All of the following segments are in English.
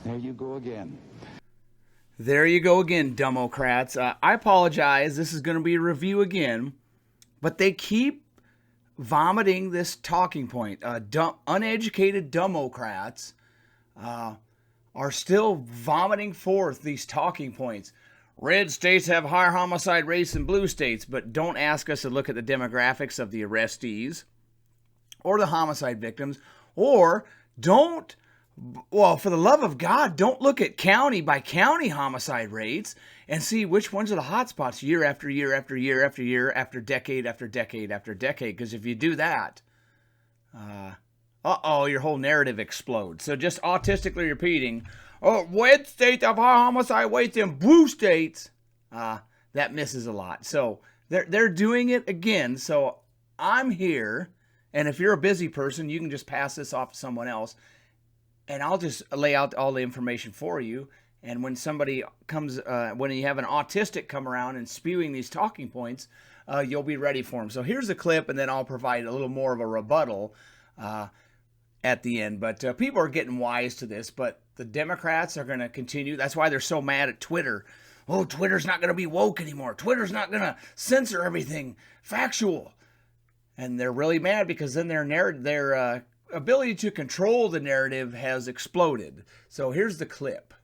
There you go again. There you go again, Democrats. I apologize. This is going to be a review again, but they keep vomiting this talking point. Uneducated Democrats are still vomiting forth these talking points. Red states have higher homicide rates than blue states, but don't ask us to look at the demographics of the arrestees or the homicide victims, or don't, well, for the love of God, don't look at county by county homicide rates and see which ones are the hot spots year after year after year after year after decade after decade after decade. Because if you do that, your whole narrative explodes. So just autistically repeating, red states have high homicide rates in blue states, that misses a lot. So they're doing it again. So I'm here, and if you're a busy person, you can just pass this off to someone else, and I'll just lay out all the information for you. And when somebody comes, when you have an autistic come around and spewing these talking points, you'll be ready for them. So here's a clip, and then I'll provide a little more of a rebuttal at the end. But people are getting wise to this, but the Democrats are going to continue. That's why they're so mad at Twitter. Oh, Twitter's not going to be woke anymore. Twitter's not going to censor everything factual. And they're really mad because then their ability to control the narrative has exploded. So here's the clip.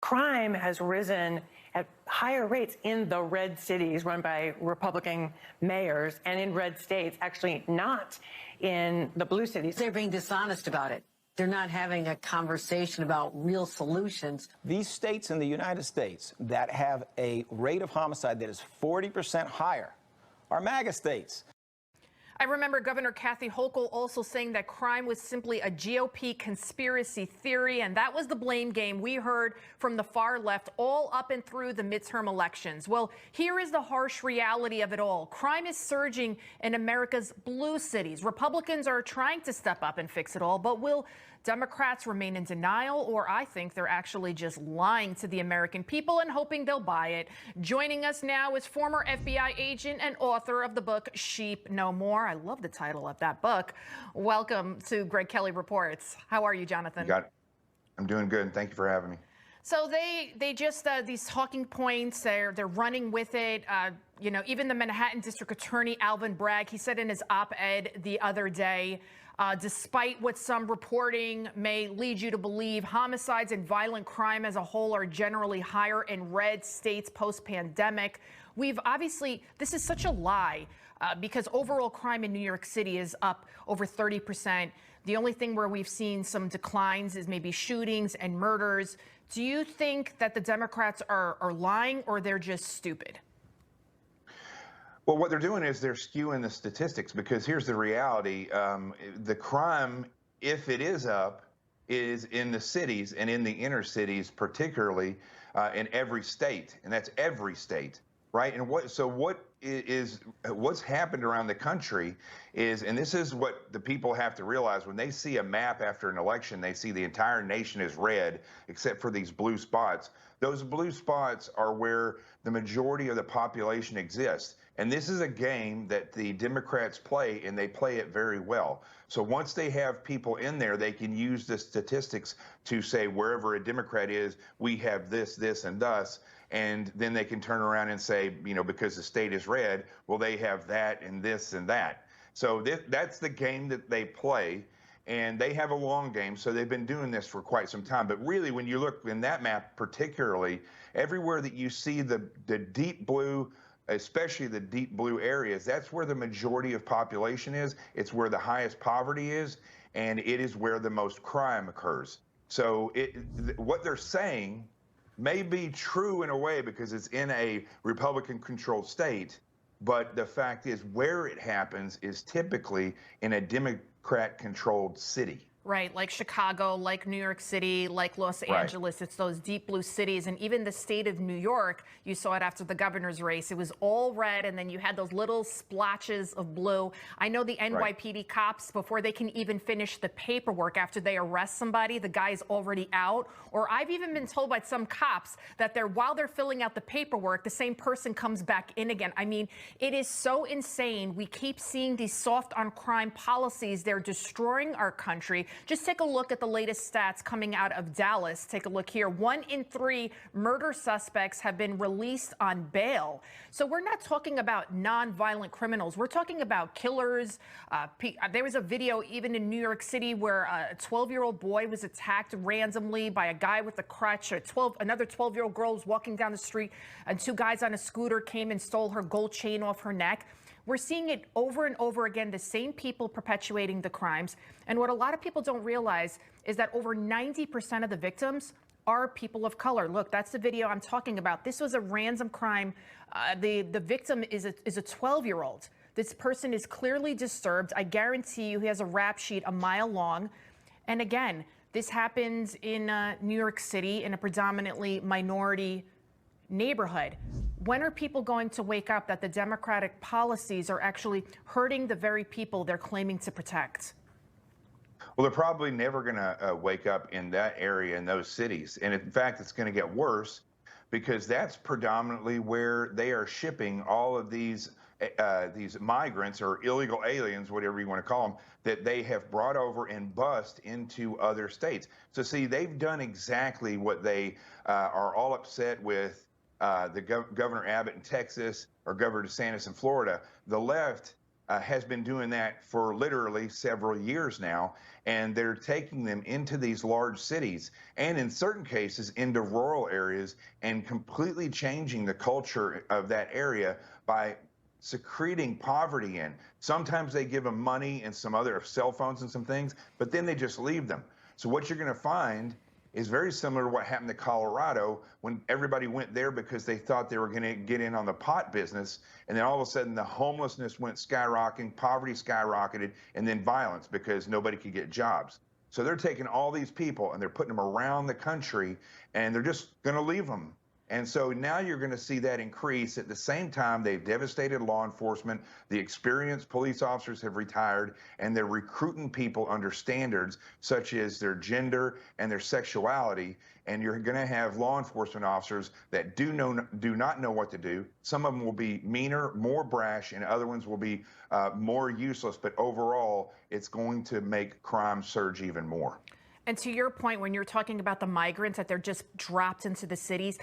Crime has risen at higher rates in the red cities run by Republican mayors and in red states, actually not in the blue cities. They're being dishonest about it. They're not having a conversation about real solutions. These states in the United States that have a rate of homicide that is 40% higher are MAGA states. I remember Governor Kathy Hochul also saying that crime was simply a GOP conspiracy theory, and that was the blame game we heard from the far left all up and through the midterm elections. Well, here is the harsh reality of it all. Crime is surging in America's blue cities. Republicans are trying to step up and fix it all, but will Democrats remain in denial, or I think they're actually just lying to the American people and hoping they'll buy it? Joining us now is former FBI agent and author of the book Sheep No More. I love the title of that book. Welcome to Greg Kelly Reports. How are you, Jonathan? I'm doing good. Thank you for having me. So they just, these talking points, they're running with it. You know, even the Manhattan District Attorney, Alvin Bragg, he said in his op-ed the other day, despite what some reporting may lead you to believe, homicides and violent crime as a whole are generally higher in red states post-pandemic. This is such a lie because overall crime in New York City is up over 30%. The only thing where we've seen some declines is maybe shootings and murders. Do you think that the Democrats are lying, or they're just stupid? Well, what they're doing is they're skewing the statistics, because here's the reality. The crime, if it is up, is in the cities and in the inner cities, particularly in every state. And that's every state, right? And what's happened around the country is, and this is what the people have to realize, when they see a map after an election, they see the entire nation is red except for these blue spots. Those blue spots are where the majority of the population exists. And this is a game that the Democrats play, and they play it very well. So once they have people in there, they can use the statistics to say wherever a Democrat is, we have this, this, and thus. And then they can turn around and say, you know, because the state is red, well, they have that and this and that. So that's the game that they play. And they have a long game, so they've been doing this for quite some time. But really, when you look in that map particularly, everywhere that you see the deep blue, especially the deep blue areas, that's where the majority of population is. It's where the highest poverty is, and it is where the most crime occurs. So what they're saying may be true in a way because it's in a Republican-controlled state, but the fact is where it happens is typically in a Democrat-controlled city. Right, like Chicago, like New York City, like Los Angeles. It's those deep blue cities. And even the state of New York, you saw it after the governor's race. It was all red, and then you had those little splotches of blue. I know the NYPD cops, before they can even finish the paperwork after they arrest somebody, the guy's already out. Or I've even been told by some cops that while they're filling out the paperwork, the same person comes back in again. I mean, it is so insane. We keep seeing these soft on crime policies. They're destroying our country. Just take a look at the latest stats coming out of Dallas. Take a look here. 1 in 3 murder suspects have been released on bail. So we're not talking about non-violent criminals. We're talking about killers. There was a video even in New York City where a 12-year-old boy was attacked randomly by a guy with a crutch. Another 12-year-old girl was walking down the street, and 2 guys on a scooter came and stole her gold chain off her neck. We're seeing it over and over again, the same people perpetuating the crimes. And what a lot of people don't realize is that over 90% of the victims are people of color. Look, that's the video I'm talking about. This was a random crime. The victim is a 12-year-old. This person is clearly disturbed. I guarantee you he has a rap sheet a mile long. And again, this happens in New York City in a predominantly minority neighborhood. When are people going to wake up that the Democratic policies are actually hurting the very people they're claiming to protect? Well, they're probably never going to wake up in that area, in those cities. And in fact, it's going to get worse because that's predominantly where they are shipping all of these migrants or illegal aliens, whatever you want to call them, that they have brought over and bussed into other states. So see, they've done exactly what they are all upset with Governor Abbott in Texas or Governor DeSantis in Florida. The left has been doing that for literally several years now, and they're taking them into these large cities and in certain cases into rural areas and completely changing the culture of that area by secreting poverty in. Sometimes they give them money and some other cell phones and some things, but then they just leave them. So what you're going to find is very similar to what happened to Colorado when everybody went there because they thought they were going to get in on the pot business. And then all of a sudden the homelessness went skyrocketing, poverty skyrocketed, and then violence because nobody could get jobs. So they're taking all these people and they're putting them around the country and they're just going to leave them. And so now you're going to see that increase. At the same time, they've devastated law enforcement. The experienced police officers have retired, and they're recruiting people under standards such as their gender and their sexuality. And you're going to have law enforcement officers that do not know what to do. Some of them will be meaner, more brash, and other ones will be more useless. But overall, it's going to make crime surge even more. And to your point, when you're talking about the migrants, that they're just dropped into the cities,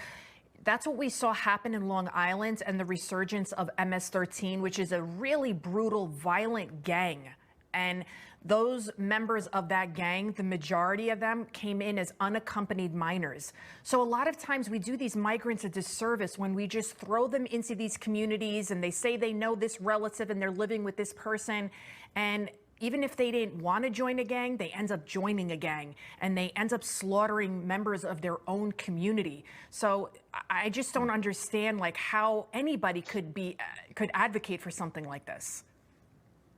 that's what we saw happen in Long Island and the resurgence of MS-13, which is a really brutal, violent gang. And those members of that gang, the majority of them came in as unaccompanied minors. So a lot of times we do these migrants a disservice when we just throw them into these communities and they say they know this relative and they're living with this person. And even if they didn't want to join a gang, they end up joining a gang and they end up slaughtering members of their own community. So I just don't understand like how anybody could advocate for something like this.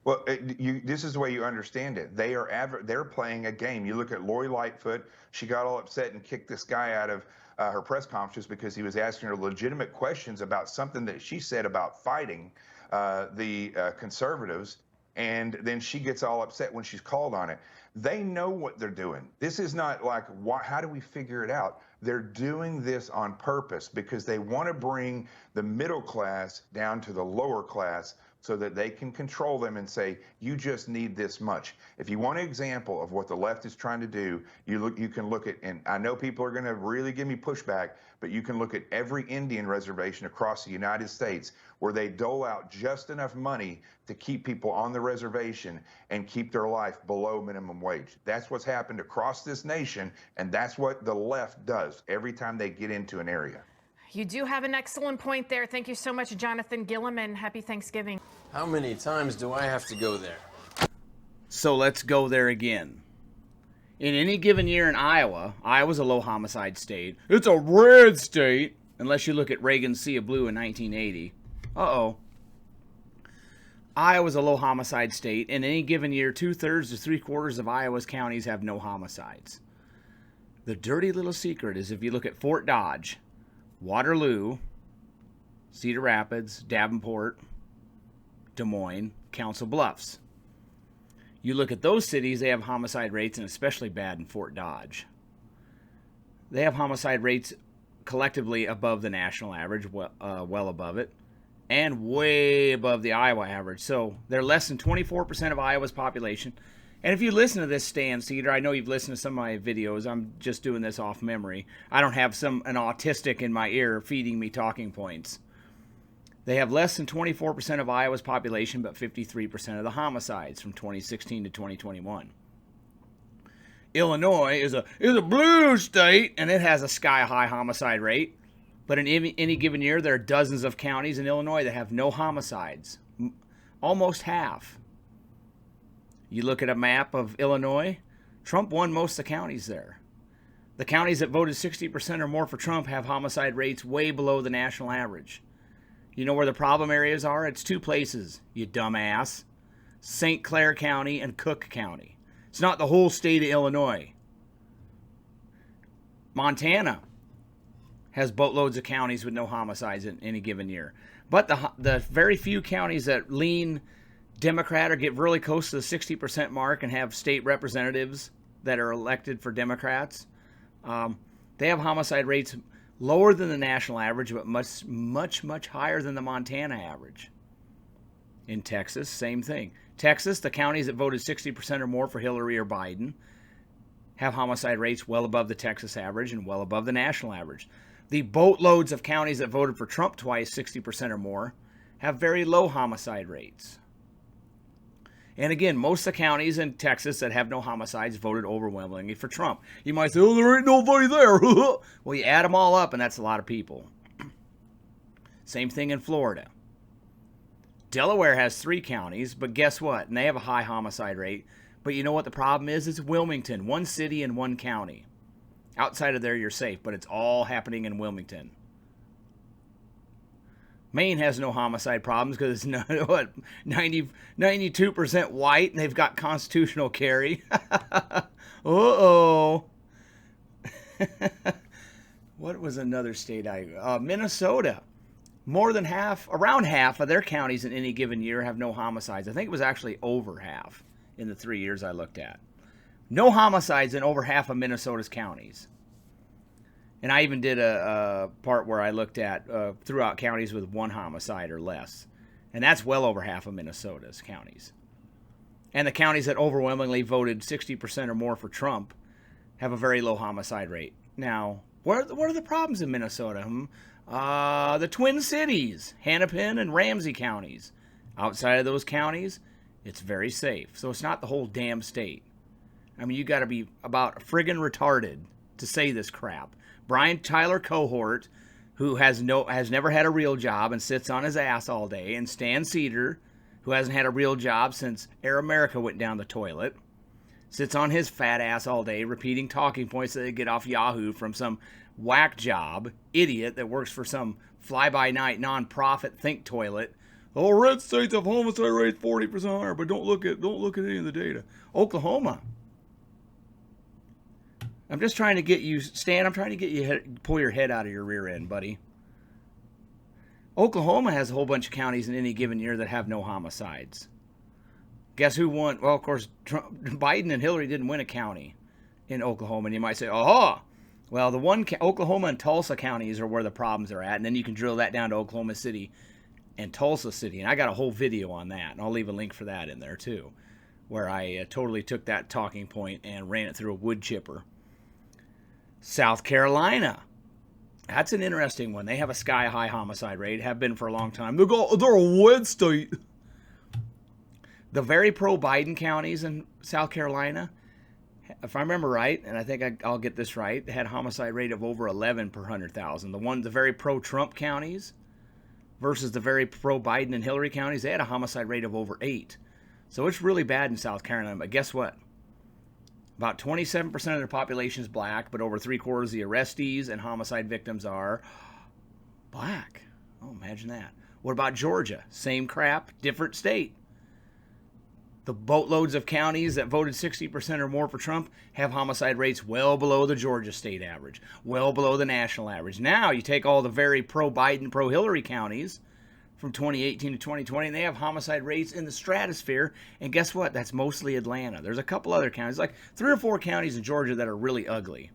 Well, this is the way you understand it. They're playing a game. You look at Lori Lightfoot. She got all upset and kicked this guy out of her press conference because he was asking her legitimate questions about something that she said about fighting the conservatives. And then she gets all upset when she's called on it. They know what they're doing. This is not like, how do we figure it out? They're doing this on purpose because they want to bring the middle class down to the lower class so that they can control them and say, you just need this much. If you want an example of what the left is trying to do, you can look at, and I know people are going to really give me pushback, but you can look at every Indian reservation across the United States where they dole out just enough money to keep people on the reservation and keep their life below minimum wage. That's what's happened across this nation, and that's what the left does every time they get into an area. You do have an excellent point there. Thank you so much, Jonathan Gilliam, and happy Thanksgiving. How many times do I have to go there? So let's go there again. In any given year in Iowa's a low homicide state. It's a red state, unless you look at Reagan's Sea of Blue in 1980. Uh-oh. Iowa's a low homicide state. In any given year, 2/3 to 3/4 of Iowa's counties have no homicides. The dirty little secret is if you look at Fort Dodge, Waterloo, Cedar Rapids, Davenport, Des Moines, Council Bluffs. You look at those cities, they have homicide rates, and especially bad in Fort Dodge. They have homicide rates collectively above the national average, well above it, and way above the Iowa average. So they're less than 24% of Iowa's population, And if you listen to this, Stan Seder, I know you've listened to some of my videos. I'm just doing this off memory. I don't have an autistic in my ear feeding me talking points. They have less than 24% of Iowa's population, but 53% of the homicides from 2016 to 2021. Illinois is a blue state, and it has a sky-high homicide rate. But in any given year, there are dozens of counties in Illinois that have no homicides. Almost half. You look at a map of Illinois, Trump won most of the counties there. The counties that voted 60% or more for Trump have homicide rates way below the national average. You know where the problem areas are? It's 2 places, you dumbass. St. Clair County and Cook County. It's not the whole state of Illinois. Montana has boatloads of counties with no homicides in any given year. But the very few counties that lean Democrat or get really close to the 60% mark and have state representatives that are elected for Democrats, they have homicide rates lower than the national average, but much, much, much higher than the Montana average. In Texas, same thing. Texas, the counties that voted 60% or more for Hillary or Biden have homicide rates well above the Texas average and well above the national average. The boatloads of counties that voted for Trump twice, 60% or more, have very low homicide rates. And again, most of the counties in Texas that have no homicides voted overwhelmingly for Trump. You might say, oh, there ain't nobody there. Well, you add them all up, and that's a lot of people. Same thing in Florida. Delaware has 3 counties, but guess what? And they have a high homicide rate. But you know what the problem is? It's Wilmington, 1 city and 1 county. Outside of there, you're safe, but it's all happening in Wilmington. Maine has no homicide problems because it's 92% white, and they've got constitutional carry. Uh-oh. What was another state? Minnesota. More than around half of their counties in any given year have no homicides. I think it was actually over half in the 3 years I looked at. No homicides in over half of Minnesota's counties. And I even did a part where I looked at throughout counties with 1 homicide or less. And that's well over half of Minnesota's counties. And the counties that overwhelmingly voted 60% or more for Trump have a very low homicide rate. Now, what are the problems in Minnesota? The Twin Cities, Hennepin and Ramsey counties. Outside of those counties, it's very safe. So it's not the whole damn state. I mean, you got to be about friggin' retarded to say this crap. Brian Tyler Cohort, who has never had a real job and sits on his ass all day, and Stan Seder, who hasn't had a real job since Air America went down the toilet, sits on his fat ass all day repeating talking points that they get off Yahoo from some whack job idiot that works for some fly-by-night non-profit think toilet. Oh, red states have homicide rates 40% higher, but don't look at any of the data. Oklahoma. I'm just trying to get you, Stan, I'm trying to get you pull your head out of your rear end, buddy. Oklahoma has a whole bunch of counties in any given year that have no homicides. Guess who won? Well, of course, Biden and Hillary didn't win a county in Oklahoma. And you might say, oh, well, Oklahoma and Tulsa counties are where the problems are at. And then you can drill that down to Oklahoma City and Tulsa City. And I got a whole video on that. And I'll leave a link for that in there, too, where I totally took that talking point and ran it through a wood chipper. South Carolina. That's an interesting one. They have a sky-high homicide rate, have been for a long time. They're a red state. The very pro-Biden counties in South Carolina, if I remember right, and I think I'll get this right, they had a homicide rate of over 11 per 100,000. The very pro-Trump counties versus the very pro-Biden and Hillary counties, they had a homicide rate of over 8. So it's really bad in South Carolina. But guess what? About 27% of their population is black, but over 3/4 of the arrestees and homicide victims are black. Oh, imagine that. What about Georgia? Same crap, different state. The boatloads of counties that voted 60% or more for Trump have homicide rates well below the Georgia state average, well below the national average. Now you take all the very pro-Biden, pro-Hillary counties from 2018 to 2020, and they have homicide rates in the stratosphere. And guess what? That's mostly Atlanta. There's a couple other counties, like 3 or 4 counties in Georgia that are really ugly.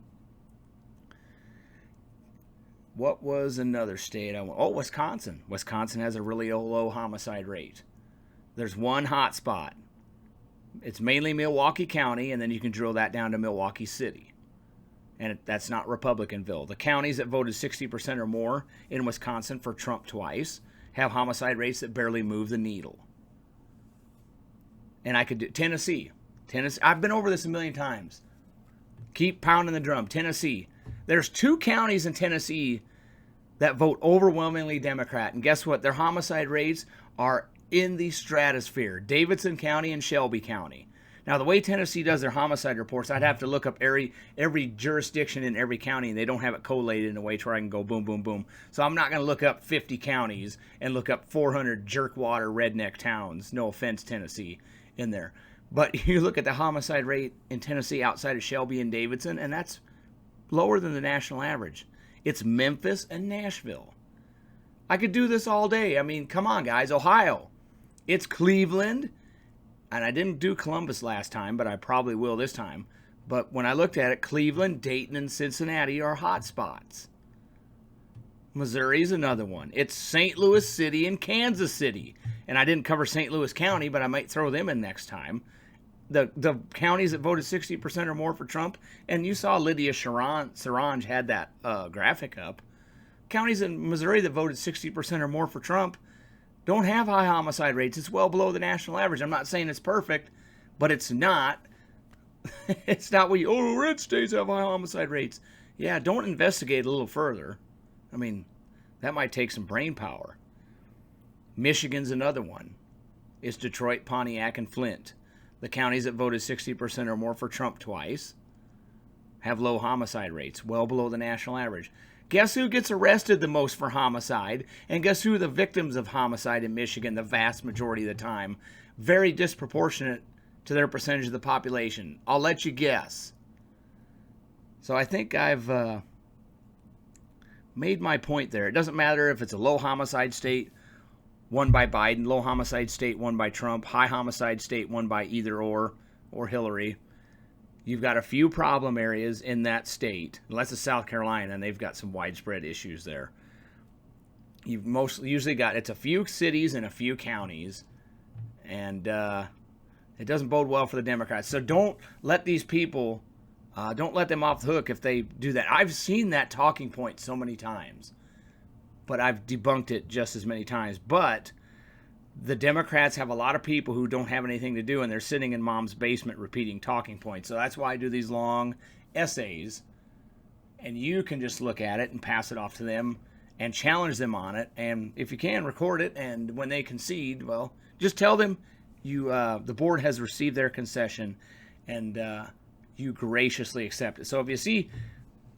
What was another state? Wisconsin. Wisconsin has a really low homicide rate. There's one hot spot. It's mainly Milwaukee County, and then you can drill that down to Milwaukee City. And that's not Republicanville. The counties that voted 60% or more in Wisconsin for Trump twice have homicide rates that barely move the needle. And I could do Tennessee. I've been over this a million times. Keep pounding the drum. Tennessee. There's 2 counties in Tennessee that vote overwhelmingly Democrat. And guess what? Their homicide rates are in the stratosphere. Davidson County and Shelby County. Now, the way Tennessee does their homicide reports, I'd have to look up every jurisdiction in every county, and they don't have it collated in a way to where I can go boom, boom, boom. So I'm not going to look up 50 counties and look up 400 jerkwater redneck towns. No offense, Tennessee, in there. But you look at the homicide rate in Tennessee outside of Shelby and Davidson, and that's lower than the national average. It's Memphis and Nashville. I could do this all day. I mean, come on, guys. Ohio. It's Cleveland. And I didn't do Columbus last time, but I probably will this time. But when I looked at it, Cleveland, Dayton, and Cincinnati are hot spots. Missouri's another one. It's St. Louis City and Kansas City. And I didn't cover St. Louis County, but I might throw them in next time. The counties that voted 60% or more for Trump, and you saw Lidia Curanaj had that graphic up. Counties in Missouri that voted 60% or more for Trump don't have high homicide rates. It's well below the national average. I'm not saying it's perfect, but it's not. It's not red states have high homicide rates. Yeah, don't investigate a little further. I mean, that might take some brain power. Michigan's another one. It's Detroit, Pontiac, and Flint. The counties that voted 60% or more for Trump twice have low homicide rates, well below the national average. Guess who gets arrested the most for homicide? And guess who are the victims of homicide in Michigan the vast majority of the time? Very disproportionate to their percentage of the population. I'll let you guess. So I think I've made my point there. It doesn't matter if it's a low homicide state won by Biden, low homicide state won by Trump, high homicide state won by either or Hillary. You've got a few problem areas in that state, unless it's South Carolina, and they've got some widespread issues there. You've usually got, it's a few cities and a few counties, and it doesn't bode well for the Democrats. So don't let these people, don't let them off the hook if they do that. I've seen that talking point so many times, but I've debunked it just as many times. But the Democrats have a lot of people who don't have anything to do, and they're sitting in mom's basement repeating talking points. So that's why I do these long essays, and you can just look at it and pass it off to them and challenge them on it. And if you can, record it, and when they concede, well, just tell them the board has received their concession, and you graciously accept it. So if you see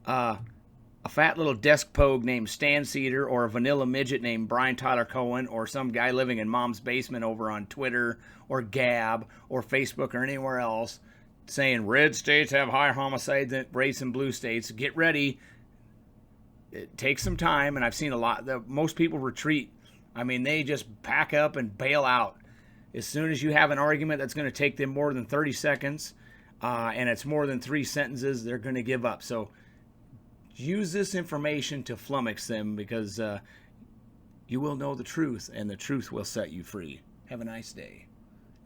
a fat little desk pogue named Stan Cedar, or a vanilla midget named Brian Tyler Cohen, or some guy living in mom's basement over on Twitter or Gab or Facebook or anywhere else saying red states have higher homicide rates than blue states, get ready. It takes some time, and I've seen a lot. Most people retreat. I mean, they just pack up and bail out. As soon as you have an argument that's going to take them more than 30 seconds and it's more than 3 sentences, they're going to give up. So use this information to flummox them, because you will know the truth, and the truth will set you free. Have a nice day.